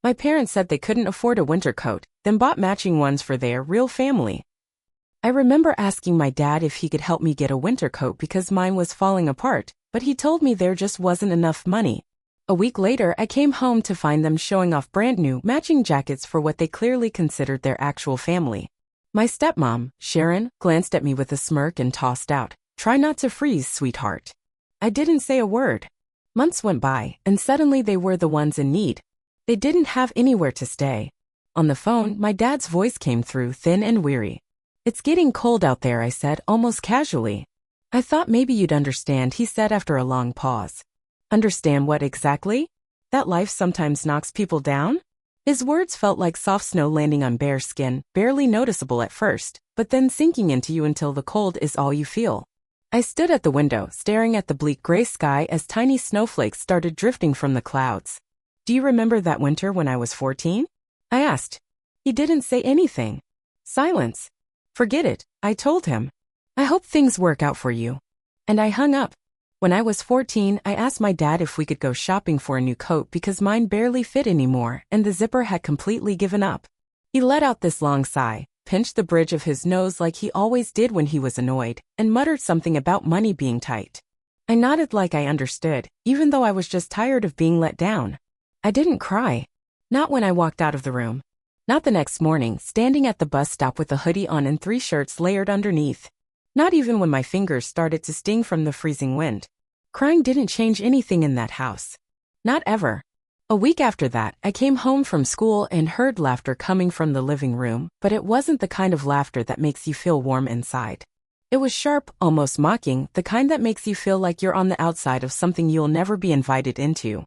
My parents said they couldn't afford a winter coat, then bought matching ones for their real family. I remember asking my dad if he could help me get a winter coat because mine was falling apart, but he told me there just wasn't enough money. A week later, I came home to find them showing off brand new matching jackets for what they clearly considered their actual family. My stepmom, Sharon, glanced at me with a smirk and tossed out, "Try not to freeze, sweetheart." I didn't say a word. Months went by, and suddenly they were the ones in need. They didn't have anywhere to stay. On the phone, my dad's voice came through, thin and weary. "It's getting cold out there," I said, almost casually. "I thought maybe you'd understand," he said after a long pause. "Understand what exactly? That life sometimes knocks people down?" His words felt like soft snow landing on bare skin, barely noticeable at first, but then sinking into you until the cold is all you feel. I stood at the window, staring at the bleak gray sky as tiny snowflakes started drifting from the clouds. "Do you remember that winter when I was 14? I asked. He didn't say anything. Silence. "Forget it," I told him. "I hope things work out for you." And I hung up. When I was 14, I asked my dad if we could go shopping for a new coat because mine barely fit anymore and the zipper had completely given up. He let out this long sigh, pinched the bridge of his nose like he always did when he was annoyed, and muttered something about money being tight. I nodded like I understood, even though I was just tired of being let down. I didn't cry. Not when I walked out of the room. Not the next morning, standing at the bus stop with a hoodie on and 3 shirts layered underneath. Not even when my fingers started to sting from the freezing wind. Crying didn't change anything in that house. Not ever. A week after that, I came home from school and heard laughter coming from the living room, but it wasn't the kind of laughter that makes you feel warm inside. It was sharp, almost mocking, the kind that makes you feel like you're on the outside of something you'll never be invited into.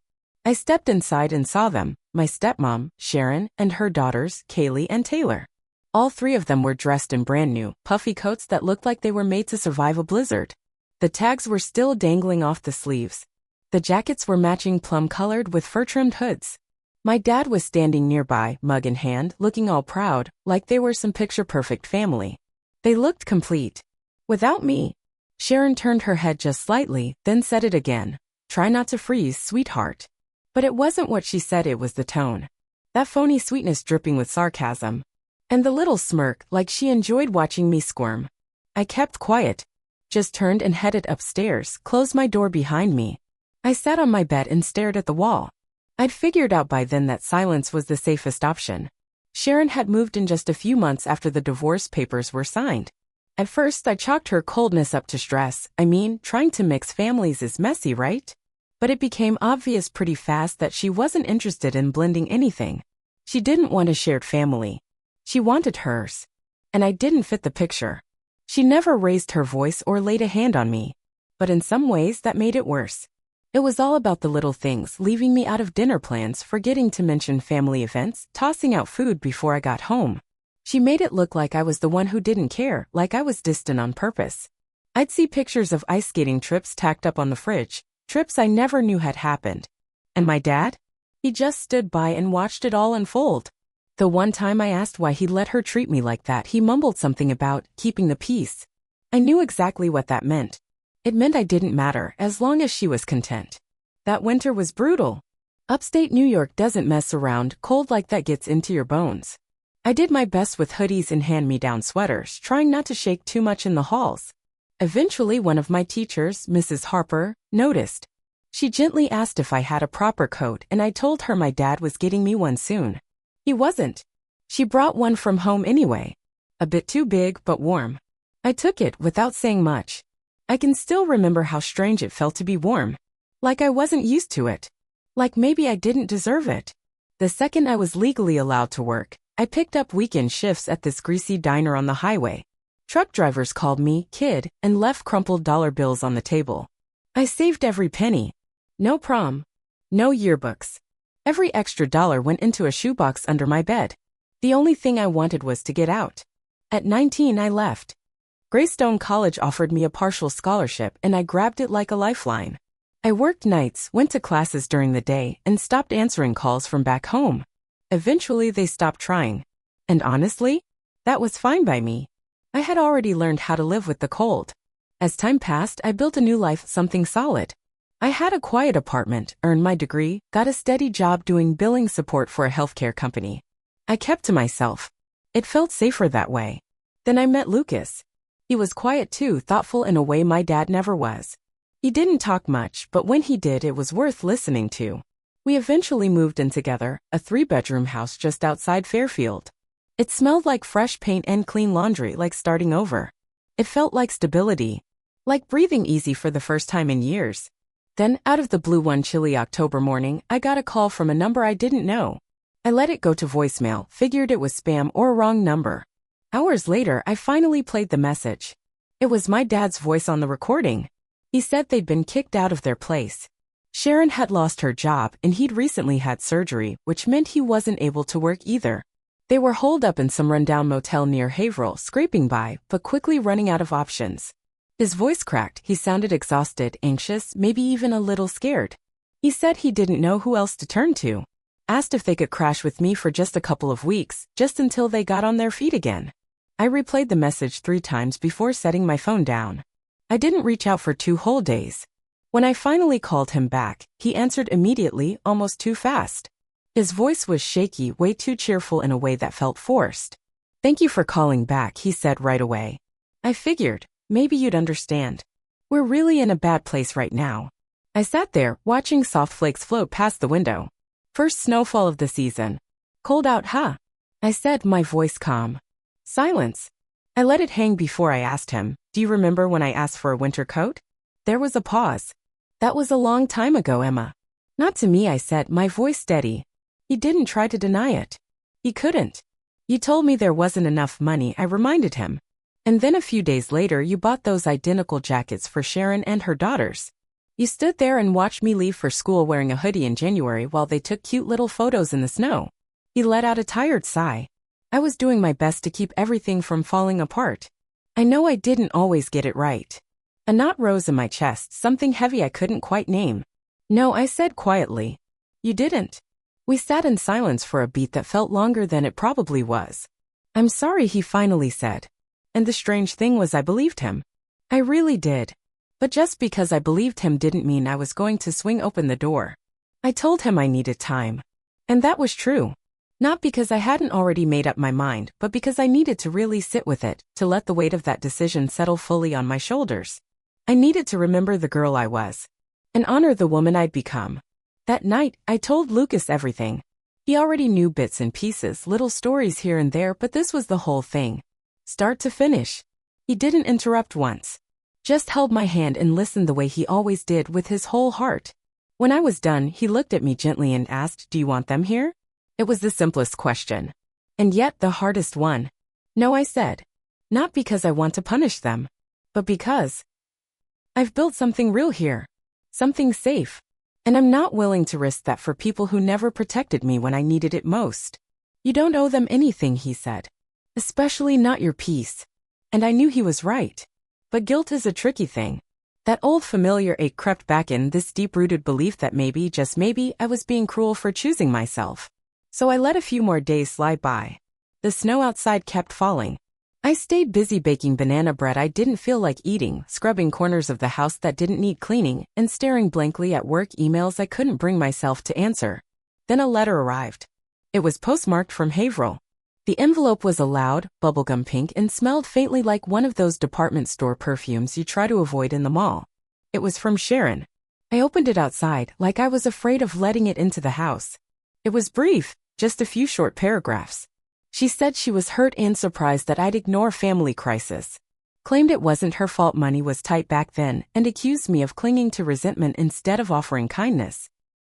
I stepped inside and saw them, my stepmom, Sharon, and her daughters, Kaylee and Taylor. All 3 of them were dressed in brand new, puffy coats that looked like they were made to survive a blizzard. The tags were still dangling off the sleeves. The jackets were matching plum-colored with fur-trimmed hoods. My dad was standing nearby, mug in hand, looking all proud, like they were some picture-perfect family. They looked complete. Without me. Sharon turned her head just slightly, then said it again. "Try not to freeze, sweetheart." But it wasn't what she said, it was the tone. That phony sweetness dripping with sarcasm. And the little smirk, like she enjoyed watching me squirm. I kept quiet. Just turned and headed upstairs, closed my door behind me. I sat on my bed and stared at the wall. I'd figured out by then that silence was the safest option. Sharon had moved in just a few months after the divorce papers were signed. At first, I chalked her coldness up to stress. Trying to mix families is messy, right? But it became obvious pretty fast that she wasn't interested in blending anything. She didn't want a shared family. She wanted hers. And I didn't fit the picture. She never raised her voice or laid a hand on me. But in some ways, that made it worse. It was all about the little things, leaving me out of dinner plans, forgetting to mention family events, tossing out food before I got home. She made it look like I was the one who didn't care, like I was distant on purpose. I'd see pictures of ice skating trips tacked up on the fridge, trips I never knew had happened. And my dad? He just stood by and watched it all unfold. The one time I asked why he let her treat me like that, he mumbled something about keeping the peace. I knew exactly what that meant. It meant I didn't matter, as long as she was content. That winter was brutal. Upstate New York doesn't mess around, cold like that gets into your bones. I did my best with hoodies and hand-me-down sweaters, trying not to shake too much in the halls. Eventually, one of my teachers, Mrs. Harper, noticed. She gently asked if I had a proper coat, and I told her my dad was getting me one soon. He wasn't. She brought one from home anyway. A bit too big, but warm. I took it without saying much. I can still remember how strange it felt to be warm. Like I wasn't used to it. Like maybe I didn't deserve it. The second I was legally allowed to work, I picked up weekend shifts at this greasy diner on the highway. Truck drivers called me kid and left crumpled dollar bills on the table. I saved every penny. No prom. No yearbooks. Every extra dollar went into a shoebox under my bed. The only thing I wanted was to get out. At 19, I left. Greystone College offered me a partial scholarship, and I grabbed it like a lifeline. I worked nights, went to classes during the day, and stopped answering calls from back home. Eventually, they stopped trying. And honestly, that was fine by me. I had already learned how to live with the cold. As time passed, I built a new life, something solid. I had a quiet apartment, earned my degree, got a steady job doing billing support for a healthcare company. I kept to myself. It felt safer that way. Then I met Lucas. He was quiet too, thoughtful in a way my dad never was. He didn't talk much, but when he did, it was worth listening to. We eventually moved in together, a 3-bedroom house just outside Fairfield. It smelled like fresh paint and clean laundry, like starting over. It felt like stability, like breathing easy for the first time in years. Then, out of the blue one chilly October morning, I got a call from a number I didn't know. I let it go to voicemail, figured it was spam or a wrong number. Hours later, I finally played the message. It was my dad's voice on the recording. He said they'd been kicked out of their place. Sharon had lost her job and he'd recently had surgery, which meant he wasn't able to work either. They were holed up in some rundown motel near Haverhill, scraping by, but quickly running out of options. His voice cracked. He sounded exhausted, anxious, maybe even a little scared. He said he didn't know who else to turn to. Asked if they could crash with me for just a couple of weeks, just until they got on their feet again. I replayed the message 3 times before setting my phone down. I didn't reach out for 2 whole days. When I finally called him back, he answered immediately, almost too fast. His voice was shaky, way too cheerful in a way that felt forced. "Thank you for calling back," he said right away. "I figured, maybe you'd understand. We're really in a bad place right now." I sat there, watching soft flakes float past the window. "First snowfall of the season. Cold out, huh?" I said, my voice calm. Silence. I let it hang before I asked him, "Do you remember when I asked for a winter coat?" There was a pause. "That was a long time ago, Emma." "Not to me," I said, my voice steady. He didn't try to deny it. He couldn't. "You told me there wasn't enough money," I reminded him. "And then a few days later you bought those identical jackets for Sharon and her daughters. You stood there and watched me leave for school wearing a hoodie in January while they took cute little photos in the snow." He let out a tired sigh. I was doing my best to keep everything from falling apart. I know I didn't always get it right. A knot rose in my chest, something heavy I couldn't quite name. "No," I said quietly. "You didn't." We sat in silence for a beat that felt longer than it probably was. "I'm sorry," he finally said. And the strange thing was I believed him. I really did. But just because I believed him didn't mean I was going to swing open the door. I told him I needed time. And that was true. Not because I hadn't already made up my mind, but because I needed to really sit with it, to let the weight of that decision settle fully on my shoulders. I needed to remember the girl I was. And honor the woman I'd become. That night, I told Lucas everything. He already knew bits and pieces, little stories here and there, but this was the whole thing. Start to finish. He didn't interrupt once. Just held my hand and listened the way he always did, with his whole heart. When I was done, he looked at me gently and asked, "Do you want them here?" It was the simplest question. And yet the hardest one. "No," I said. "Not because I want to punish them. But because I've built something real here. Something safe. And I'm not willing to risk that for people who never protected me when I needed it most." "You don't owe them anything," he said. "Especially not your peace." And I knew he was right. But guilt is a tricky thing. That old familiar ache crept back in, this deep-rooted belief that maybe, just maybe, I was being cruel for choosing myself. So I let a few more days slide by. The snow outside kept falling. I stayed busy baking banana bread I didn't feel like eating, scrubbing corners of the house that didn't need cleaning, and staring blankly at work emails I couldn't bring myself to answer. Then a letter arrived. It was postmarked from Haverhill. The envelope was a loud, bubblegum pink and smelled faintly like one of those department store perfumes you try to avoid in the mall. It was from Sharon. I opened it outside, like I was afraid of letting it into the house. It was brief, just a few short paragraphs. She said she was hurt and surprised that I'd ignore family crisis. Claimed it wasn't her fault money was tight back then, and accused me of clinging to resentment instead of offering kindness.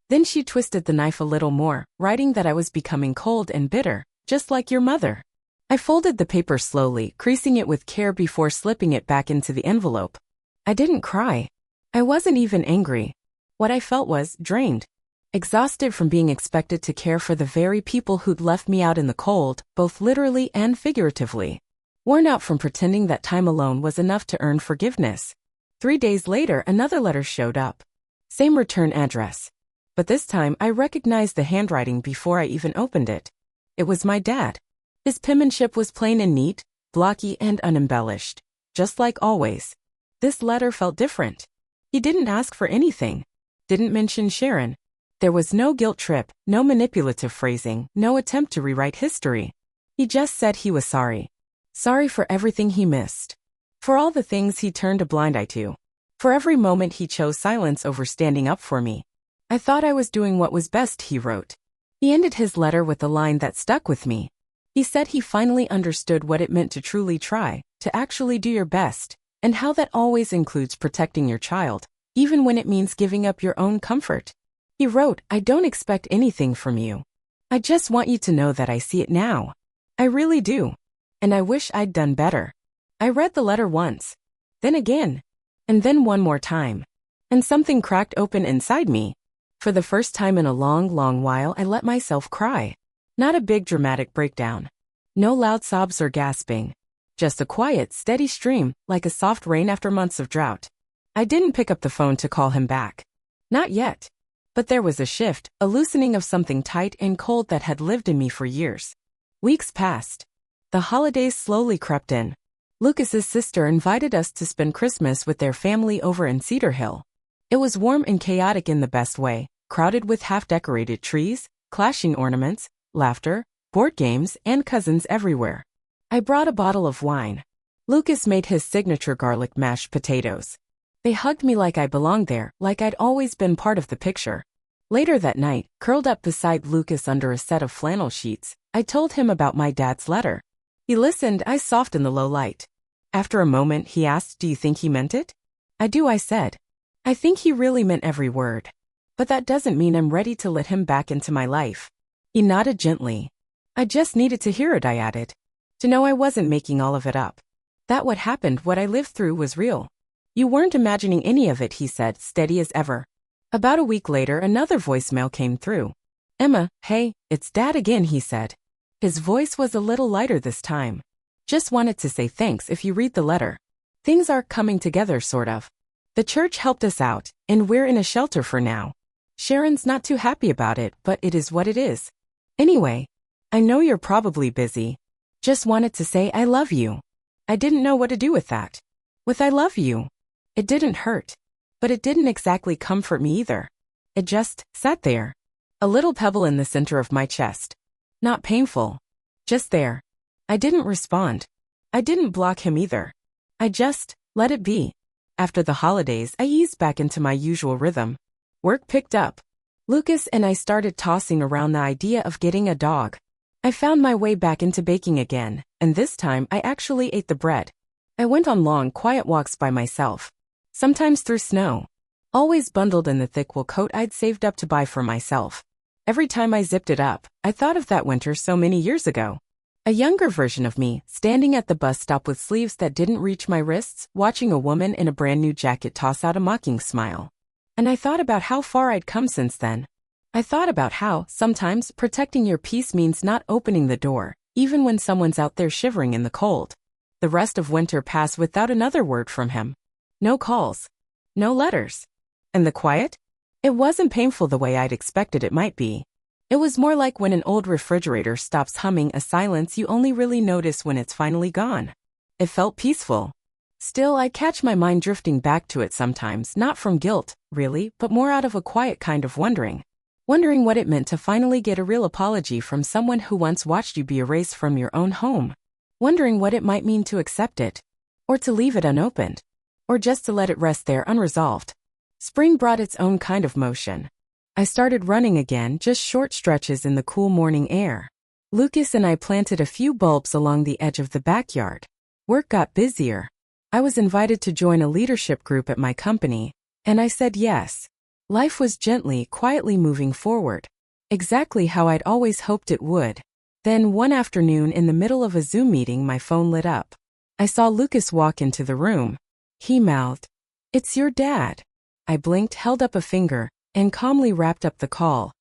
Then she twisted the knife a little more, writing that I was becoming cold and bitter, just like your mother. I folded the paper slowly, creasing it with care before slipping it back into the envelope. I didn't cry. I wasn't even angry. What I felt was drained. Exhausted from being expected to care for the very people who'd left me out in the cold, both literally and figuratively. Worn out from pretending that time alone was enough to earn forgiveness. 3 days later, another letter showed up. Same return address. But this time, I recognized the handwriting before I even opened it. It was my dad. His penmanship was plain and neat, blocky and unembellished. Just like always. This letter felt different. He didn't ask for anything. Didn't mention Sharon. There was no guilt trip, no manipulative phrasing, no attempt to rewrite history. He just said he was sorry. Sorry for everything he missed. For all the things he turned a blind eye to. For every moment he chose silence over standing up for me. I thought I was doing what was best, he wrote. He ended his letter with a line that stuck with me. He said he finally understood what it meant to truly try, to actually do your best, and how that always includes protecting your child, even when it means giving up your own comfort. He wrote, I don't expect anything from you. I just want you to know that I see it now. I really do. And I wish I'd done better. I read the letter once, then again, and then one more time. And something cracked open inside me. For the first time in a long, long while, I let myself cry. Not a big dramatic breakdown. No loud sobs or gasping. Just a quiet, steady stream, like a soft rain after months of drought. I didn't pick up the phone to call him back. Not yet. But there was a shift, a loosening of something tight and cold that had lived in me for years. Weeks passed. The holidays slowly crept in. Lucas's sister invited us to spend Christmas with their family over in Cedar Hill. It was warm and chaotic in the best way, crowded with half-decorated trees, clashing ornaments, laughter, board games, and cousins everywhere. I brought a bottle of wine. Lucas made his signature garlic mashed potatoes. They hugged me like I belonged there, like I'd always been part of the picture. Later that night, curled up beside Lucas under a set of flannel sheets, I told him about my dad's letter. He listened, eyes soft in the low light. After a moment, he asked, do you think he meant it? I do, I said. I think he really meant every word. But that doesn't mean I'm ready to let him back into my life. He nodded gently. I just needed to hear it, I added. To know I wasn't making all of it up. That what happened, what I lived through was real. You weren't imagining any of it, he said, steady as ever. About a week later, another voicemail came through. Emma, hey, it's Dad again, he said. His voice was a little lighter this time. Just wanted to say thanks if you read the letter. Things are coming together, sort of. The church helped us out, and we're in a shelter for now. Sharon's not too happy about it, but it is what it is. Anyway, I know you're probably busy. Just wanted to say I love you. I didn't know what to do with that. With I love you. It didn't hurt. But it didn't exactly comfort me either. It just sat there. A little pebble in the center of my chest. Not painful. Just there. I didn't respond. I didn't block him either. I just let it be. After the holidays, I eased back into my usual rhythm. Work picked up. Lucas and I started tossing around the idea of getting a dog. I found my way back into baking again, and this time I actually ate the bread. I went on long, quiet walks by myself. Sometimes through snow. Always bundled in the thick wool coat I'd saved up to buy for myself. Every time I zipped it up, I thought of that winter so many years ago. A younger version of me, standing at the bus stop with sleeves that didn't reach my wrists, watching a woman in a brand new jacket toss out a mocking smile. And I thought about how far I'd come since then. I thought about how, sometimes, protecting your peace means not opening the door, even when someone's out there shivering in the cold. The rest of winter passed without another word from him. No calls. No letters. And the quiet? It wasn't painful the way I'd expected it might be. It was more like when an old refrigerator stops humming, a silence you only really notice when it's finally gone. It felt peaceful. Still, I catch my mind drifting back to it sometimes, not from guilt, really, but more out of a quiet kind of wondering. Wondering what it meant to finally get a real apology from someone who once watched you be erased from your own home. Wondering what it might mean to accept it. Or to leave it unopened. Or just to let it rest there unresolved. Spring brought its own kind of motion. I started running again, just short stretches in the cool morning air. Lucas and I planted a few bulbs along the edge of the backyard. Work got busier. I was invited to join a leadership group at my company, and I said yes. Life was gently, quietly moving forward. Exactly how I'd always hoped it would. Then one afternoon in the middle of a Zoom meeting, my phone lit up. I saw Lucas walk into the room. He mouthed, "It's your dad." I blinked, held up a finger, and calmly wrapped up the call.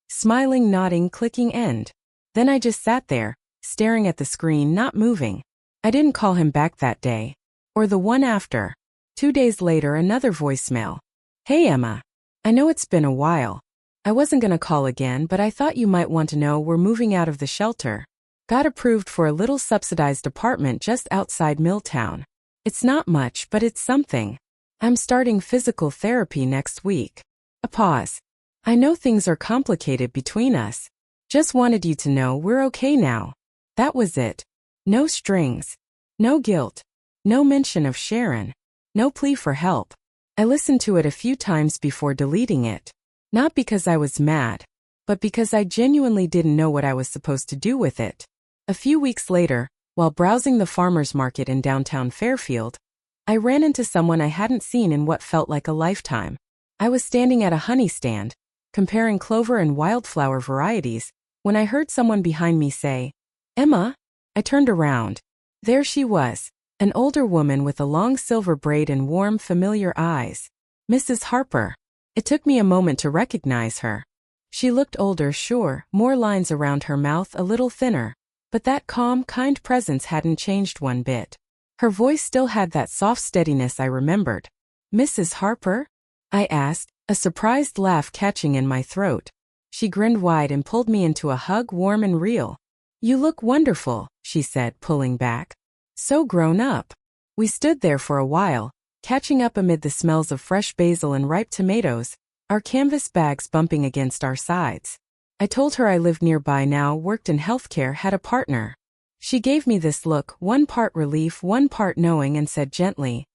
Smiling, nodding, clicking end. Then I just sat there, staring at the screen, not moving. I didn't call him back that day. Or the one after. 2 days later, another voicemail. "Hey Emma. I know it's been a while. I wasn't gonna call again, but I thought you might want to know we're moving out of the shelter. Got approved for a little subsidized apartment just outside Milltown. It's not much, but it's something. I'm starting physical therapy next week. A pause. I know things are complicated between us. Just wanted you to know we're okay now. That was it. No strings. No guilt. No mention of Sharon. No plea for help. I listened to it a few times before deleting it. Not because I was mad, but because I genuinely didn't know what I was supposed to do with it. A few weeks later, while browsing the farmer's market in downtown Fairfield, I ran into someone I hadn't seen in what felt like a lifetime. I was standing at a honey stand, comparing clover and wildflower varieties, when I heard someone behind me say, "Emma?" I turned around. There she was, an older woman with a long silver braid and warm, familiar eyes. Mrs. Harper. It took me a moment to recognize her. She looked older, sure, more lines around her mouth, a little thinner, but that calm, kind presence hadn't changed one bit. Her voice still had that soft steadiness I remembered. "Mrs. Harper?" I asked, a surprised laugh catching in my throat. She grinned wide and pulled me into a hug, warm and real. "You look wonderful," she said, pulling back. "So grown up." We stood there for a while, catching up amid the smells of fresh basil and ripe tomatoes, our canvas bags bumping against our sides. I told her I lived nearby now, worked in healthcare, had a partner. She gave me this look, one part relief, one part knowing, and said gently,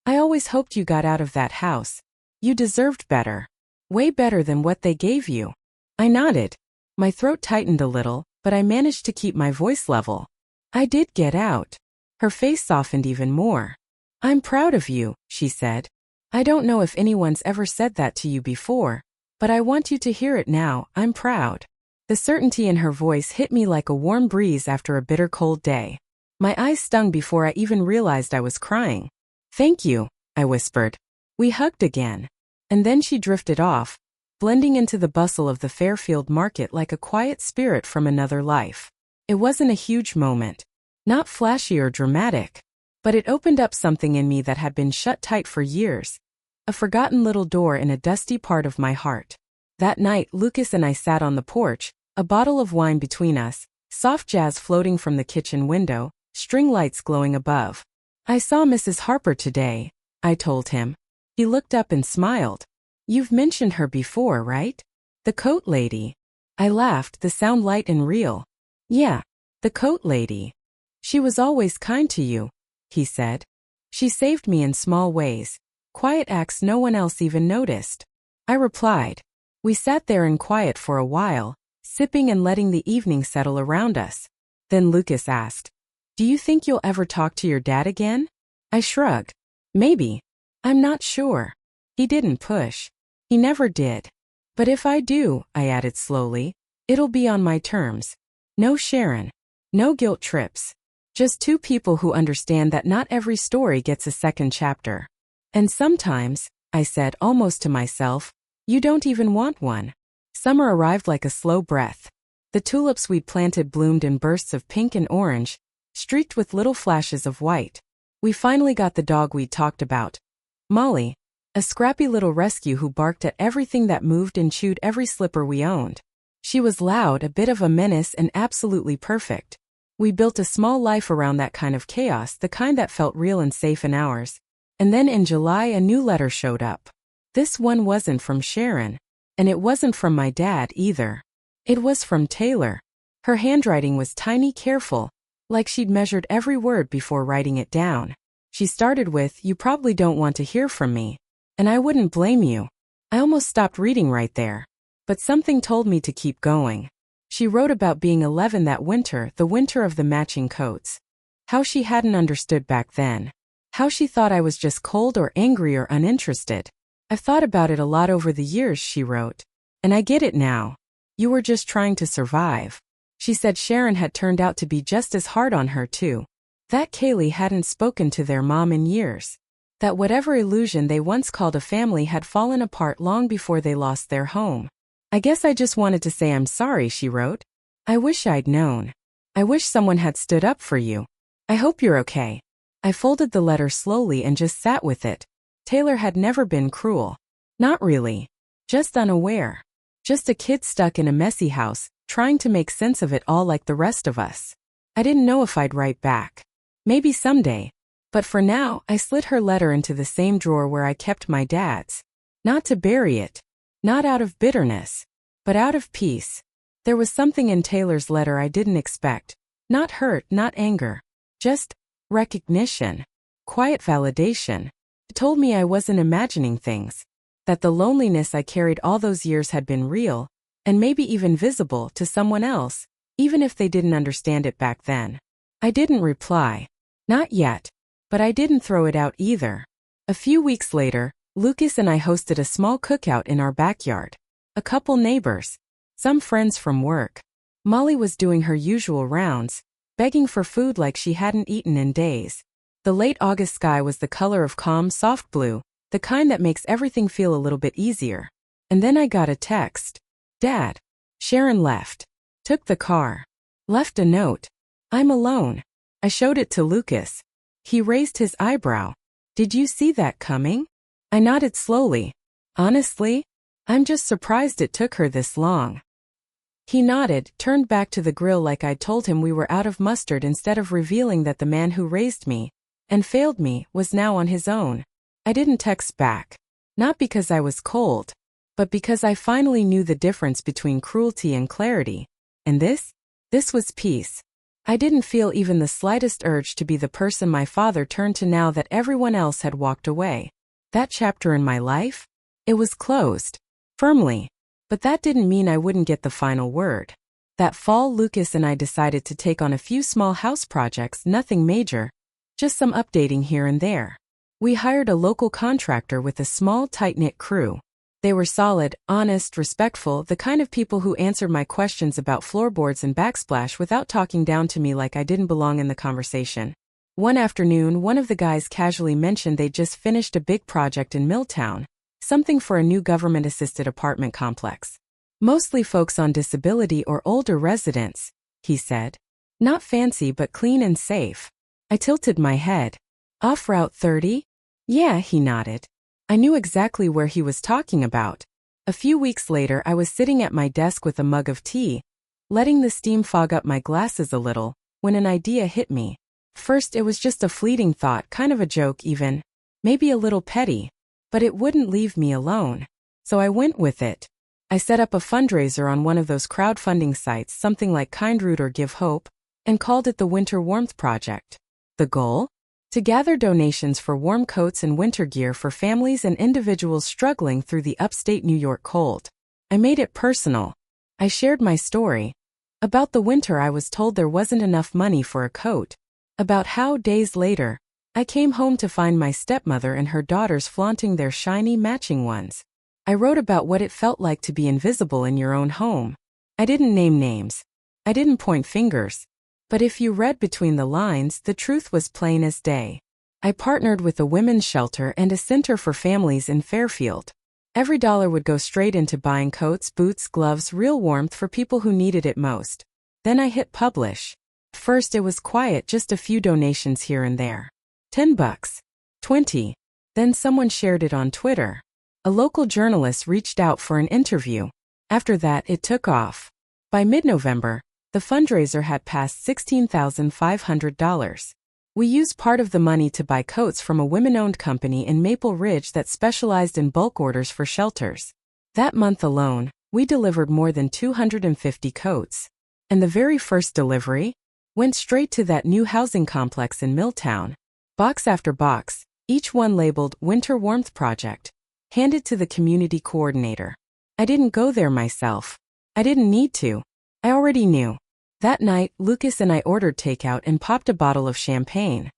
"I always hoped you got out of that house. You deserved better. Way better than what they gave you." I nodded. My throat tightened a little, but I managed to keep my voice level. "I did get out." Her face softened even more. "I'm proud of you," she said. "I don't know if anyone's ever said that to you before, but I want you to hear it now. I'm proud." The certainty in her voice hit me like a warm breeze after a bitter cold day. My eyes stung before I even realized I was crying. "Thank you," I whispered. We hugged again. And then she drifted off, blending into the bustle of the Fairfield market like a quiet spirit from another life. It wasn't a huge moment. Not flashy or dramatic. But it opened up something in me that had been shut tight for years. A forgotten little door in a dusty part of my heart. That night, Lucas and I sat on the porch, a bottle of wine between us, soft jazz floating from the kitchen window, string lights glowing above. "I saw Mrs. Harper today," I told him. He looked up and smiled. "You've mentioned her before, right? The coat lady." I laughed, the sound light and real. "Yeah, the coat lady. She was always kind to you," he said. "She saved me in small ways. Quiet acts no one else even noticed." I replied. We sat there in quiet for a while, sipping and letting the evening settle around us. Then Lucas asked, "Do you think you'll ever talk to your dad again?" I shrugged. "Maybe. I'm not sure." He didn't push. He never did. "But if I do," I added slowly, "it'll be on my terms. No Sharon. No guilt trips. Just two people who understand that not every story gets a second chapter. And sometimes," I said almost to myself, "you don't even want one." Summer arrived like a slow breath. The tulips we'd planted bloomed in bursts of pink and orange, streaked with little flashes of white. We finally got the dog we'd talked about. Molly, a scrappy little rescue who barked at everything that moved and chewed every slipper we owned. She was loud, a bit of a menace, and absolutely perfect. We built a small life around that kind of chaos, the kind that felt real and safe and ours. And then in July a new letter showed up. This one wasn't from Sharon. And it wasn't from my dad either. It was from Taylor. Her handwriting was tiny, careful, like she'd measured every word before writing it down. She started with, "You probably don't want to hear from me. And I wouldn't blame you." I almost stopped reading right there. But something told me to keep going. She wrote about being 11 that winter, the winter of the matching coats. How she hadn't understood back then. How she thought I was just cold or angry or uninterested. "I've thought about it a lot over the years," she wrote. "And I get it now. You were just trying to survive." She said Sharon had turned out to be just as hard on her too. That Kaylee hadn't spoken to their mom in years. That whatever illusion they once called a family had fallen apart long before they lost their home. "I guess I just wanted to say I'm sorry," she wrote. "I wish I'd known. I wish someone had stood up for you. I hope you're okay." I folded the letter slowly and just sat with it. Taylor had never been cruel. Not really. Just unaware. Just a kid stuck in a messy house, trying to make sense of it all like the rest of us. I didn't know if I'd write back. Maybe someday. But for now, I slid her letter into the same drawer where I kept my dad's. Not to bury it, Not out of bitterness, but out of peace. There was something in Taylor's letter I didn't expect. Not hurt, not anger. Just recognition. Quiet validation. It told me I wasn't imagining things. That the loneliness I carried all those years had been real, and maybe even visible to someone else, even if they didn't understand it back then. I didn't reply. Not yet. But I didn't throw it out either. A few weeks later, Lucas and I hosted a small cookout in our backyard. A couple neighbors. Some friends from work. Molly was doing her usual rounds, begging for food like she hadn't eaten in days. The late August sky was the color of calm, soft blue, the kind that makes everything feel a little bit easier. And then I got a text. Dad. Sharon left. Took the car. Left a note. I'm alone. I showed it to Lucas. He raised his eyebrow. Did you see that coming? I nodded slowly. Honestly, I'm just surprised it took her this long. He nodded, turned back to the grill like I'd told him we were out of mustard instead of revealing that the man who raised me, and failed me, was now on his own. I didn't text back. Not because I was cold, but because I finally knew the difference between cruelty and clarity. And this was peace. I didn't feel even the slightest urge to be the person my father turned to now that everyone else had walked away. That chapter in my life? It was closed. Firmly. But that didn't mean I wouldn't get the final word. That fall, Lucas and I decided to take on a few small house projects, nothing major. Just some updating here and there. We hired a local contractor with a small, tight-knit crew. They were solid, honest, respectful, the kind of people who answered my questions about floorboards and backsplash without talking down to me like I didn't belong in the conversation. One afternoon, one of the guys casually mentioned they'd just finished a big project in Milltown, something for a new government-assisted apartment complex. Mostly folks on disability or older residents, he said. Not fancy but clean and safe. I tilted my head. Off Route 30? Yeah, he nodded. I knew exactly where he was talking about. A few weeks later, I was sitting at my desk with a mug of tea, letting the steam fog up my glasses a little, when an idea hit me. First, it was just a fleeting thought, kind of a joke even, maybe a little petty, but it wouldn't leave me alone. So I went with it. I set up a fundraiser on one of those crowdfunding sites, something like KindRoot or Give Hope, and called it the Winter Warmth Project. The goal? To gather donations for warm coats and winter gear for families and individuals struggling through the upstate New York cold. I made it personal. I shared my story. About the winter I was told there wasn't enough money for a coat. About how, days later, I came home to find my stepmother and her daughters flaunting their shiny matching ones. I wrote about what it felt like to be invisible in your own home. I didn't name names. I didn't point fingers. But if you read between the lines, the truth was plain as day. I partnered with a women's shelter and a center for families in Fairfield. Every dollar would go straight into buying coats, boots, gloves, real warmth for people who needed it most. Then I hit publish. First it was quiet, just a few donations here and there. $10, 20. Then someone shared it on Twitter. A local journalist reached out for an interview. After that, it took off. By mid-November, the fundraiser had passed $16,500. We used part of the money to buy coats from a women-owned company in Maple Ridge that specialized in bulk orders for shelters. That month alone, we delivered more than 250 coats. And the very first delivery went straight to that new housing complex in Milltown. Box after box, each one labeled Winter Warmth Project, handed to the community coordinator. I didn't go there myself. I didn't need to. I already knew. That night, Lucas and I ordered takeout and popped a bottle of champagne.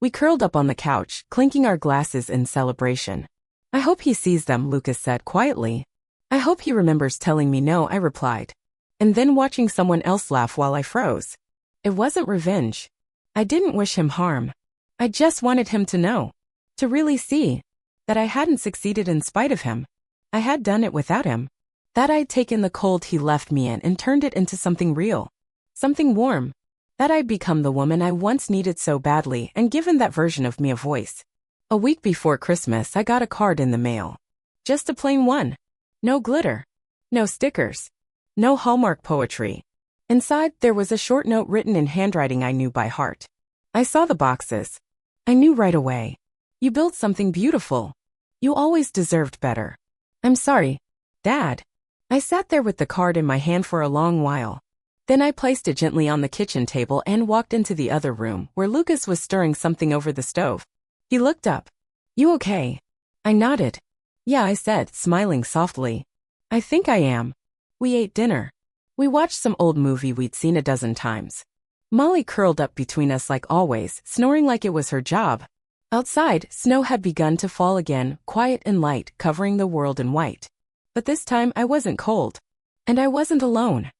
We curled up on the couch, clinking our glasses in celebration. I hope he sees them, Lucas said quietly. I hope he remembers telling me no, I replied. And then watching someone else laugh while I froze. It wasn't revenge. I didn't wish him harm. I just wanted him to know. To really see. That I hadn't succeeded in spite of him. I had done it without him. That I'd taken the cold he left me in and turned it into something real. Something warm. That I'd become the woman I once needed so badly and given that version of me a voice. A week before Christmas, I got a card in the mail. Just a plain one. No glitter. No stickers. No Hallmark poetry. Inside, there was a short note written in handwriting I knew by heart. I saw the boxes. I knew right away. You built something beautiful. You always deserved better. I'm sorry. Dad. I sat there with the card in my hand for a long while. Then I placed it gently on the kitchen table and walked into the other room, where Lucas was stirring something over the stove. He looked up. You okay? I nodded. Yeah, I said, smiling softly. I think I am. We ate dinner. We watched some old movie we'd seen a dozen times. Molly curled up between us like always, snoring like it was her job. Outside, snow had begun to fall again, quiet and light, covering the world in white. But this time I wasn't cold. And I wasn't alone.